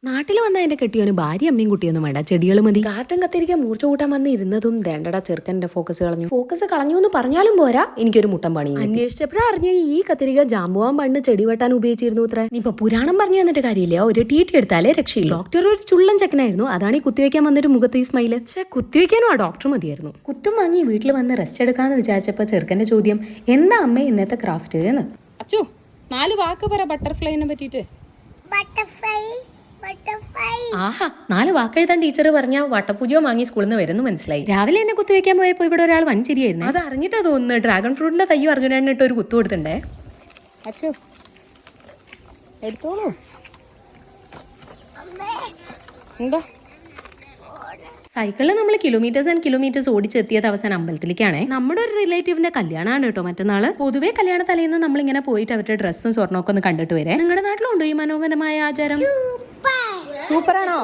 നാട്ടിൽ വന്ന എന്റെ കെട്ടിയോന് ഭാര്യ അമ്മയും കുട്ടിയൊന്നും വേണ്ട, ചെടികൾ മതി. കാർട്ടൻ കത്തിരിക്കാൻ മൂർച്ച കൂട്ടാൻ വന്ന് ഇരുന്നതും ദേണ്ടടാ ചെറുക്കന്റെ ഫോക്കസ് കളഞ്ഞു എന്ന് പറഞ്ഞാലും പോരാ, എനിക്കൊരു മുട്ടം പണി. അന്വേഷിച്ചപ്പോഴാ അറിഞ്ഞ ഈ കത്തിരിക്ക ജാമ്പുവാൻ പണ്ട് ചെടി വെട്ടാൻ ഉപയോഗിച്ചിരുന്നു അത്ര. ഇപ്പൊ പുരാണം പറഞ്ഞു തന്നിട്ട് കാര്യമില്ല, ഒരു ടീറ്റി എടുത്താലേ രക്ഷയില്ല. ഡോക്ടർ ഒരു ചുള്ളൻ ചെക്കനായിരുന്നു, അതാണ് ഈ കുത്തിവെക്കാൻ വന്നിട്ട് മുഖത്ത് ഈ സ്മൈല്. കുത്തിവെക്കാനും ആ ഡോക്ടർ മതിയായിരുന്നു. കുത്തും വാങ്ങി വീട്ടിൽ വന്ന് റെസ്റ്റ് എടുക്കാന്ന് വിചാരിച്ചപ്പോ ചെറുക്കന്റെ ചോദ്യം, എന്താ അമ്മ ഇന്നത്തെ ക്രാഫ്റ്റ് എന്ന്. അച്ചു 4 വാക്ക് പറ ബട്ടർഫ്ലൈനെ പറ്റിട്ട്. ആഹാ, 4 വാക്കെഴുതാൻ ടീച്ചർ പറഞ്ഞ വട്ടപൂജയോ വാങ്ങി സ്കൂളിൽ നിന്ന് വരുന്നു മനസ്സിലായി. രാവിലെ എന്നെ കുത്തുവെക്കാൻ പോയപ്പോ ഇവിടെ ഒരാൾ വൻചിരിയായിരുന്നു. അത് അറിഞ്ഞിട്ടാ തോന്നുന്നു ഡ്രാഗൺ ഫ്രൂട്ടിന്റെ തയ്യോ അർജുനേട്ടൻ ഇട്ട് ഒരു കുത്തു കൊടുത്തിട്ടുണ്ടേ. അച്ചു എടുത്തോളൂ. എന്താ സൈക്കിളിൽ നമ്മൾ കിലോമീറ്റേഴ്സ് ആൻഡ് കിലോമീറ്റേഴ്സ് ഓടിച്ചെത്തിയത് അവസാനം അമ്പലത്തിലേക്കാണ്. നമ്മുടെ ഒരു റിലേറ്റീവിന്റെ കല്യാണമാണ് കേട്ടോ മറ്റന്നാള്. പൊതുവേ കല്യാണ തലേന്ന് നമ്മളിങ്ങനെ പോയിട്ട് അവരുടെ ഡ്രസ്സും സ്വർണ്ണമൊക്കെ ഒന്ന് കണ്ടിട്ട് വരെ. നിങ്ങളുടെ നാട്ടിലുണ്ടോ ഈ മനോഹരമായ ആചാരം? സൂപ്പറാണോ?